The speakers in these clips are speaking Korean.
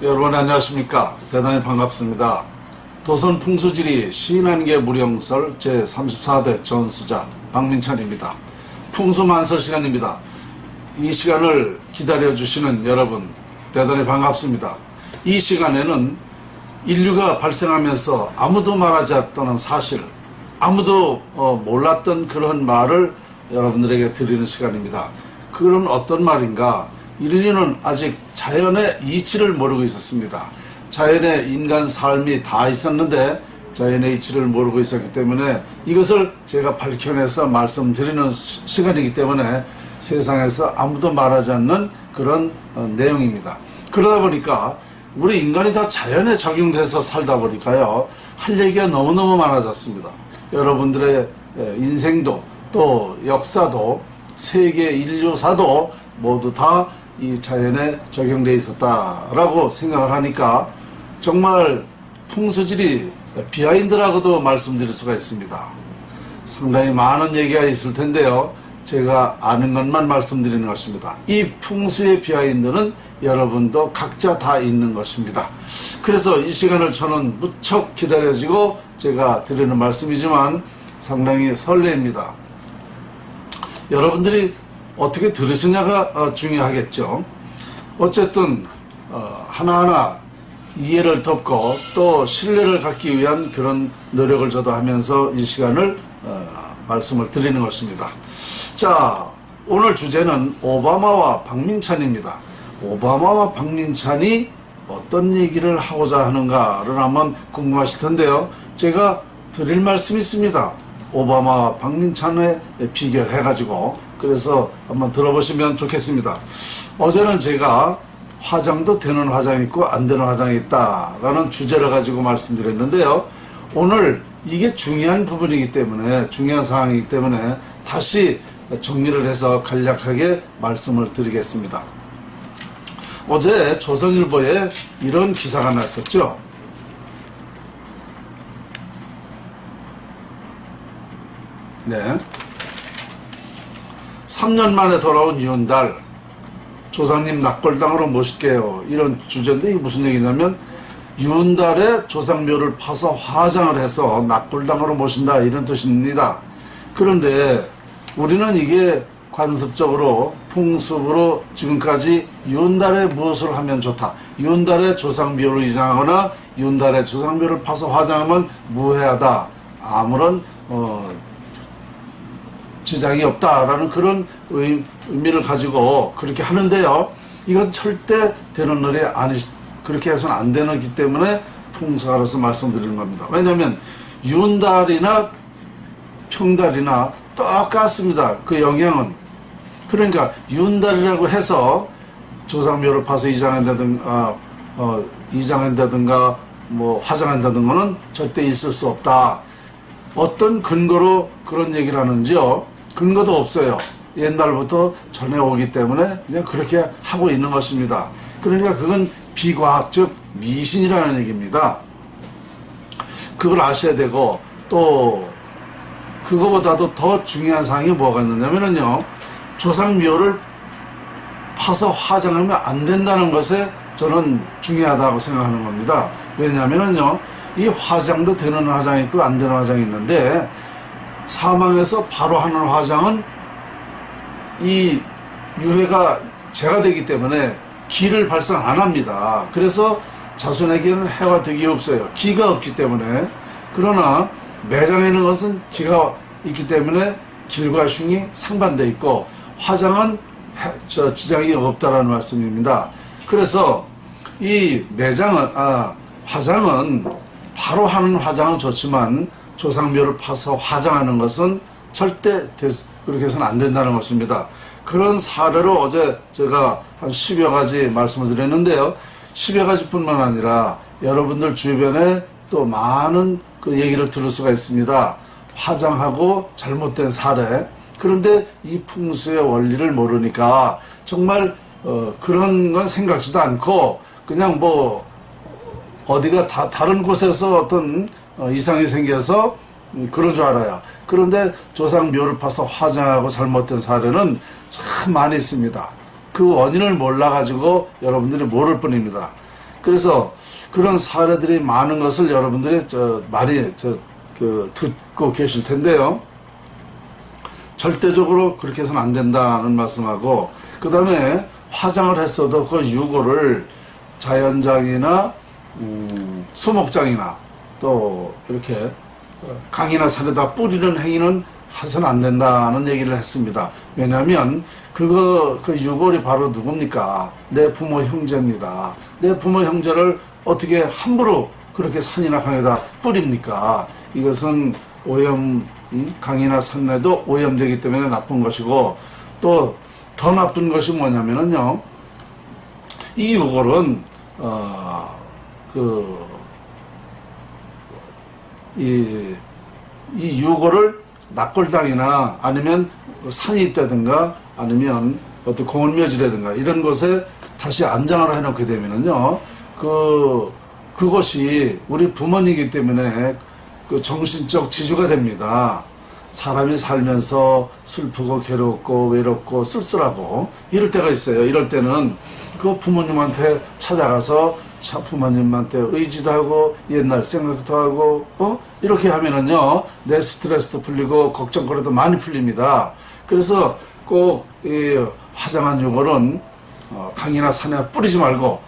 여러분 안녕하십니까. 대단히 반갑습니다. 도선 풍수지리 신안계 무령설 제34대 전수자 박민찬입니다. 풍수만설 시간입니다. 이 시간을 기다려주시는 여러분 대단히 반갑습니다. 이 시간에는 인류가 발생하면서 아무도 말하지 않았던 사실, 아무도 몰랐던 그런 말을 여러분들에게 드리는 시간입니다. 그건 어떤 말인가? 인류는 아직 자연의 이치를 모르고 있었습니다. 자연의 인간 삶이 다 있었는데 자연의 이치를 모르고 있었기 때문에 이것을 제가 밝혀내서 말씀드리는 시간이기 때문에 세상에서 아무도 말하지 않는 그런 내용입니다. 그러다 보니까 우리 인간이 다 자연에 적용돼서 살다 보니까요, 할 얘기가 너무너무 많아졌습니다. 여러분들의 인생도 또 역사도 세계 인류사도 모두 다 이 자연에 적용되어 있었다라고 생각을 하니까 정말 풍수지리 비하인드라고도 말씀드릴 수가 있습니다. 상당히 많은 얘기가 있을 텐데요, 제가 아는 것만 말씀드리는 것입니다. 이 풍수의 비하인드는 여러분도 각자 다 있는 것입니다. 그래서 이 시간을 저는 무척 기다려지고 제가 드리는 말씀이지만 상당히 설레입니다. 여러분들이 어떻게 들으시냐가 중요하겠죠. 어쨌든 하나하나 이해를 돕고 또 신뢰를 갖기 위한 그런 노력을 저도 하면서 이 시간을 말씀을 드리는 것입니다. 자, 오늘 주제는 오바마와 박민찬입니다. 오바마와 박민찬이 어떤 얘기를 하고자 하는가를 한번 궁금하실 텐데요, 제가 드릴 말씀이 있습니다. 오바마와 박민찬의 비교해가지고 그래서 한번 들어보시면 좋겠습니다. 어제는 제가 화장도 되는 화장이 있고 안 되는 화장이 있다라는 주제를 가지고 말씀드렸는데요, 오늘 이게 중요한 부분이기 때문에, 중요한 사항이기 때문에 다시 정리를 해서 간략하게 말씀을 드리겠습니다. 어제 조선일보에 이런 기사가 났었죠. 네. 3년 만에 돌아온 윤달, 조상님 낙골당으로 모실게요. 이런 주제인데 이게 무슨 얘기냐면 윤달의 조상묘를 파서 화장을 해서 낙골당으로 모신다, 이런 뜻입니다. 그런데 우리는 이게 관습적으로 풍습으로 지금까지 윤달에 무엇을 하면 좋다, 윤달의 조상묘를 이장하거나 윤달의 조상묘를 파서 화장하면 무해하다, 아무런 지장이 없다라는 그런 의미를 가지고 그렇게 하는데요, 이건 절대 되는 일이 그렇게 해서는 안 되기 때문에 풍수가로서 말씀드리는 겁니다. 왜냐하면 윤달이나 평달이나 똑같습니다. 그 영향은. 그러니까 윤달이라고 해서 조상묘를 파서 이장한다든가 뭐 화장한다든가는 절대 있을 수 없다. 어떤 근거로 그런 얘기를 하는지요? 근거도 없어요. 옛날부터 전해오기 때문에 그냥 그렇게 하고 있는 것입니다. 그러니까 그건 비과학적 미신이라는 얘기입니다. 그걸 아셔야 되고, 또 그거보다도 더 중요한 사항이 뭐가 있느냐면요, 조상묘를 파서 화장하면 안 된다는 것에 저는 중요하다고 생각하는 겁니다. 왜냐하면요, 이 화장도 되는 화장이 있고 안 되는 화장이 있는데, 사망해서 바로 하는 화장은 이 유해가 제거되기 때문에 기를 발생 안 합니다. 그래서 자손에게는 해와 득이 없어요. 기가 없기 때문에. 그러나 매장에 있는 것은 기가 있기 때문에 길과 흉이 상반되어 있고, 화장은 지장이 없다라는 말씀입니다. 그래서 이 화장은 바로 하는 화장은 좋지만 조상묘를 파서 화장하는 것은 절대 그렇게 해서는 안 된다는 것입니다. 그런 사례로 어제 제가 한 10여 가지 말씀을 드렸는데요, 10여 가지뿐만 아니라 여러분들 주변에 또 많은 그 얘기를 들을 수가 있습니다. 화장하고 잘못된 사례. 그런데 이 풍수의 원리를 모르니까 정말 그런 건 생각지도 않고 그냥 뭐 어디가 다른 곳에서 어떤 이상이 생겨서 그런 줄 알아요. 그런데 조상묘를 파서 화장하고 잘못된 사례는 참 많이 있습니다. 그 원인을 몰라가지고 여러분들이 모를 뿐입니다. 그래서 그런 사례들이 많은 것을 여러분들이 많이 듣고 계실 텐데요. 절대적으로 그렇게 해서는 안 된다는 말씀하고, 그 다음에 화장을 했어도 그 유골을 자연장이나 수목장이나 또 이렇게 강이나 산에다 뿌리는 행위는 해서는 안 된다는 얘기를 했습니다. 왜냐하면 그 유골이 바로 누굽니까? 내 부모 형제입니다. 내 부모 형제를 어떻게 함부로 그렇게 산이나 강에다 뿌립니까? 이것은 오염, 강이나 산에도 오염되기 때문에 나쁜 것이고, 또 더 나쁜 것이 뭐냐면은요, 이 유골은 이 유골을 낙골당이나 아니면 산이 있다든가 아니면 어떤 공원묘지라든가 이런 곳에 다시 안장을 해놓게 되면은요, 그것이 우리 부모님이기 때문에 그 정신적 지주가 됩니다. 사람이 살면서 슬프고 괴롭고 외롭고 쓸쓸하고 이럴 때가 있어요. 이럴 때는 그 부모님한테 찾아가서 부모님한테 의지도 하고 옛날 생각도 하고 이렇게 하면은요, 내 스트레스도 풀리고 걱정거리도 많이 풀립니다. 그래서 꼭 이 화장한 유골은 강이나 산에 뿌리지 말고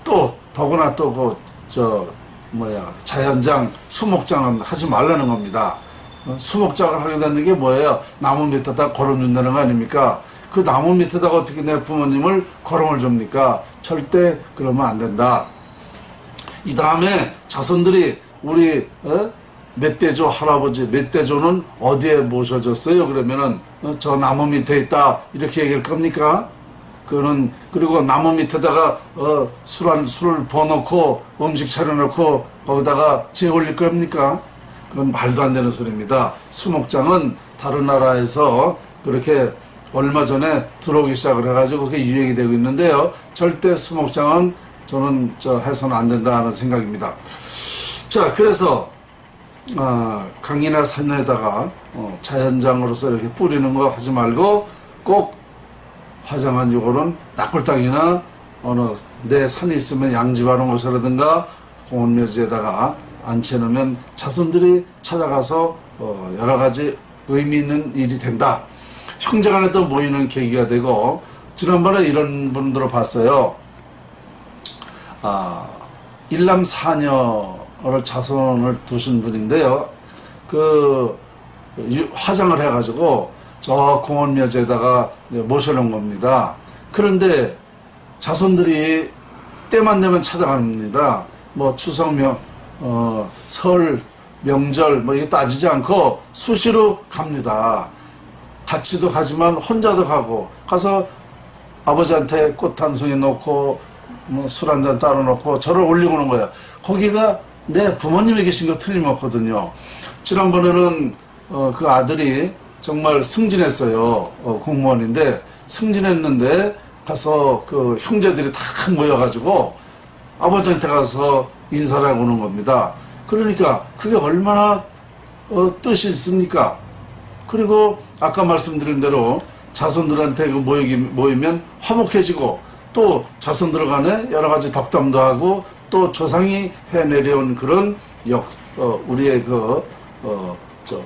또 더구나 또 자연장 수목장은 하지 말라는 겁니다. 수목장을 하게 되는 게 뭐예요? 나무 밑에다 걸어준다는 거 아닙니까? 그 나무 밑에다가 어떻게 내 부모님을 걸음을 줍니까? 절대 그러면 안 된다. 이 다음에 자손들이 우리 멧돼조 할아버지, 멧돼조는 어디에 모셔졌어요? 그러면은 저 나무 밑에 있다 이렇게 얘기할 겁니까? 그리고 나무 밑에다가 술을 부어놓고 음식 차려놓고 거기다가 재올릴 겁니까? 그건 말도 안 되는 소리입니다. 수목장은 다른 나라에서 그렇게 얼마 전에 들어오기 시작을 해가지고 그게 유행이 되고 있는데요. 절대 수목장은 저는 해서는 안 된다는 생각입니다. 자, 그래서 강이나 산에다가 자연장으로서 이렇게 뿌리는 거 하지 말고, 꼭 화장한 유골은 낙골당이나 내 산이 있으면 양지바른 곳이라든가 공원묘지에다가 앉혀놓으면 자손들이 찾아가서 여러 가지 의미 있는 일이 된다. 형제간에도 모이는 계기가 되고, 지난번에 이런 분들을 봤어요. 일남 사녀를 자손을 두신 분인데요. 화장을 해가지고 저 공원묘지에다가 모셔놓은 겁니다. 그런데 자손들이 때만 되면 찾아갑니다. 추석명, 설, 명절 이거 따지지 않고 수시로 갑니다. 같이도 가지만 혼자도 가서 아버지한테 꽃 한 송이 놓고 술 한 잔 따로 놓고 저를 올리고 오는 거예요. 거기가 내 부모님이 계신 거 틀림없거든요. 지난번에는 그 아들이 정말 승진했어요. 공무원인데 승진했는데 가서 그 형제들이 다 모여가지고 아버지한테 가서 인사를 하고 오는 겁니다. 그러니까 그게 얼마나 뜻이 있습니까? 그리고 아까 말씀드린 대로 자손들한테 모이면 화목해지고, 또 자손들 간에 여러 가지 덕담도 하고, 또 조상이 해내려온 그런 우리의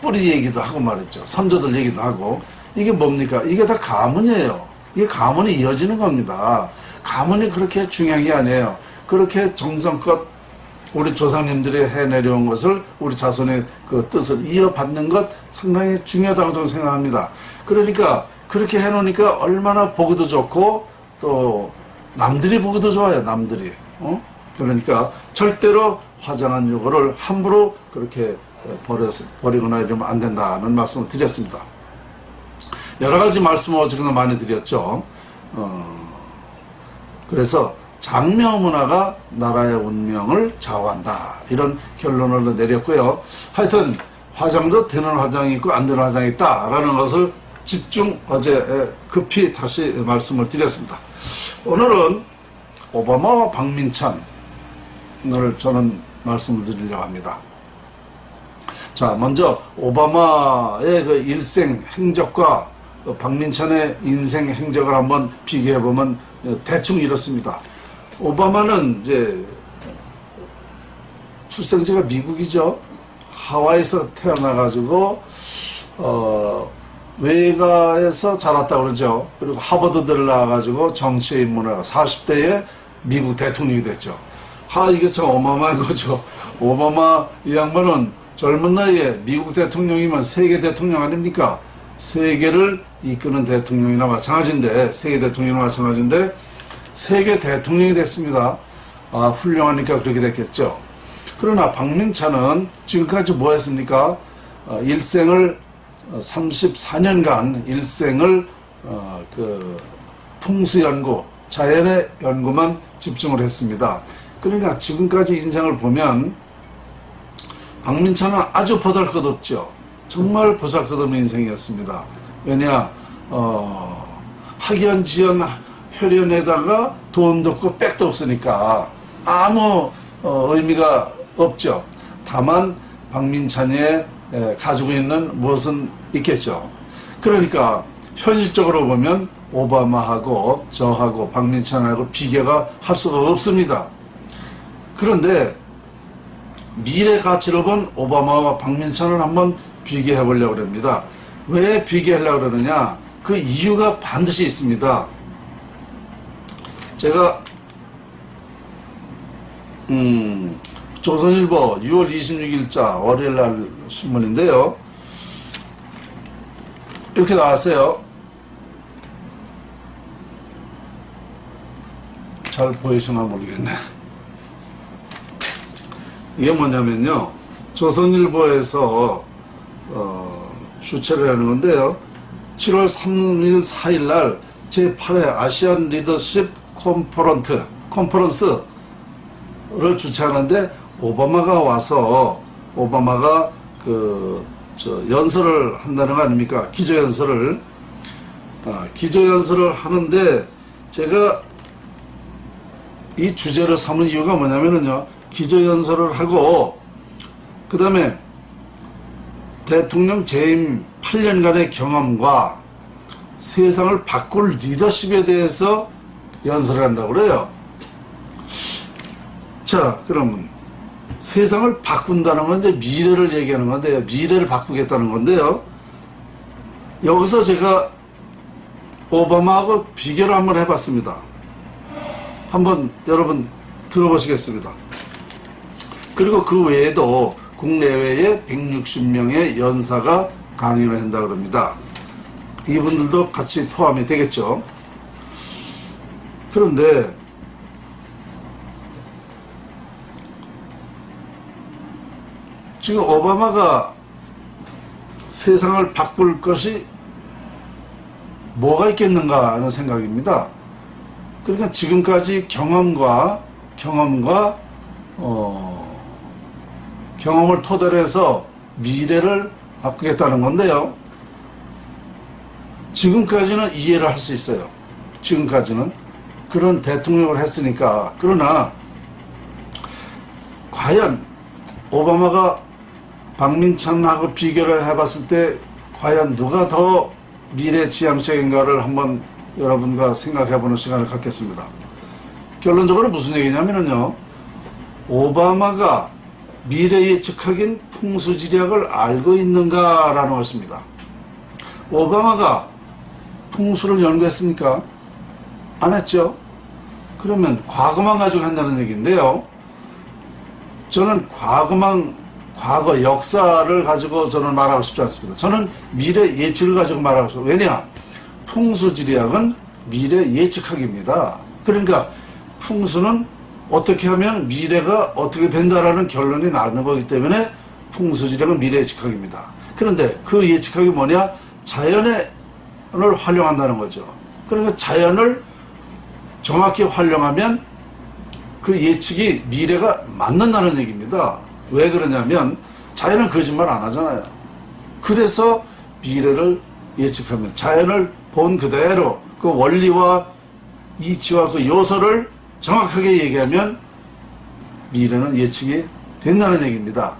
뿌리 얘기도 하고 말이죠. 선조들 얘기도 하고. 이게 뭡니까? 이게 다 가문이에요. 이게 가문이 이어지는 겁니다. 가문이 그렇게 중요한 게 아니에요. 그렇게 정성껏 우리 조상님들이 해내려온 것을 우리 자손의 그 뜻을 이어받는 것 상당히 중요하다고 저는 생각합니다. 그러니까 그렇게 해놓으니까 얼마나 보기도 좋고, 또 남들이 보기도 좋아요. 남들이. 그러니까 절대로 화장한 유골을 함부로 그렇게 버리거나 이러면 안 된다는 말씀을 드렸습니다. 여러 가지 말씀을 어쨌거나 많이 드렸죠. 그래서 장묘 문화가 나라의 운명을 좌우한다, 이런 결론을 내렸고요. 하여튼 화장도 되는 화장이 있고 안 되는 화장이 있다라는 것을 어제 급히 다시 말씀을 드렸습니다. 오늘은 오바마와 박민찬을 저는 말씀을 드리려고 합니다. 자, 먼저 오바마의 그 일생 행적과 박민찬의 인생 행적을 한번 비교해보면 대충 이렇습니다. 오바마는 이제 출생지가 미국이죠. 하와이에서 태어나가지고 외가에서 자랐다고 그러죠. 그리고 하버드를 나와가지고 정치에 입문하고 40대에 미국 대통령이 됐죠. 이게 참 어마어마한 거죠. 오바마 이 양반은 젊은 나이에 미국 대통령이면 세계 대통령 아닙니까? 세계를 이끄는 대통령이나 마찬가지인데, 세계 대통령이나 마찬가지인데, 세계 대통령이 됐습니다. 훌륭하니까 그렇게 됐겠죠. 그러나 박민찬은 지금까지 뭐 했습니까? 일생을 34년간 일생을 그 풍수연구, 자연의 연구만 집중을 했습니다. 그러니까 지금까지 인생을 보면 박민찬은 아주 보잘것없죠. 정말 보잘것없는 인생이었습니다. 왜냐, 학연, 지연, 혈연에다가 돈도 없고 백도 없으니까 아무 의미가 없죠. 다만 박민찬이 가지고 있는 무엇은 있겠죠. 그러니까 현실적으로 보면 오바마하고 저하고 박민찬하고 비교가 할 수가 없습니다. 그런데 미래 가치로 본 오바마와 박민찬을 한번 비교해 보려고 합니다. 왜 비교하려고 그러느냐? 그 이유가 반드시 있습니다. 제가 조선일보 6월 26일자 월요일날 신문인데요. 이렇게 나왔어요. 잘 보이시나 모르겠네. 이게 뭐냐면요, 조선일보에서 주최를 하는 건데요, 7월 3일 4일날 제8회 아시안 리더십 컨퍼런스를 주최하는데, 오바마가 와서 오바마가 연설을 한다는 거 아닙니까? 기조연설을 기조연설을 하는데, 제가 이 주제를 삼은 이유가 뭐냐면요, 기조연설을 하고 그 다음에 대통령 재임 8년간의 경험과 세상을 바꿀 리더십에 대해서 연설을 한다고 그래요. 자, 그러면 세상을 바꾼다는 건 이제 미래를 얘기하는 건데요. 미래를 바꾸겠다는 건데요. 여기서 제가 오바마하고 비교를 한번 해봤습니다. 한번 여러분 들어보시겠습니다. 그리고 그 외에도 국내외에 160명의 연사가 강연을 한다고 합니다. 이분들도 같이 포함이 되겠죠. 그런데 지금 오바마가 세상을 바꿀 것이 뭐가 있겠는가 하는 생각입니다. 그러니까 지금까지 경험을 토대로 해서 미래를 바꾸겠다는 건데요. 지금까지는 이해를 할 수 있어요. 지금까지는 그런 대통령을 했으니까. 그러나 과연 오바마가 박민찬하고 비교를 해봤을 때 과연 누가 더 미래지향적인가를 한번 여러분과 생각해보는 시간을 갖겠습니다. 결론적으로 무슨 얘기냐면요, 오바마가 미래 예측학인 풍수지략을 알고 있는가라는 것입니다. 오바마가 풍수를 연구했습니까? 안 했죠. 그러면 과거만 가지고 한다는 얘기인데요, 저는 과거 역사를 가지고 저는 말하고 싶지 않습니다. 저는 미래 예측을 가지고 말하고 싶어요. 왜냐? 풍수지리학은 미래 예측학입니다. 그러니까 풍수는 어떻게 하면 미래가 어떻게 된다라는 결론이 나는 거기 때문에 풍수지리학은 미래 예측학입니다. 그런데 그 예측학이 뭐냐? 자연을 활용한다는 거죠. 그러니까 자연을 정확히 활용하면 그 예측이 미래가 맞는다는 얘기입니다. 왜 그러냐면 자연은 거짓말 안 하잖아요. 그래서 미래를 예측하면 자연을 본 그대로 그 원리와 이치와 그 요소를 정확하게 얘기하면 미래는 예측이 된다는 얘기입니다.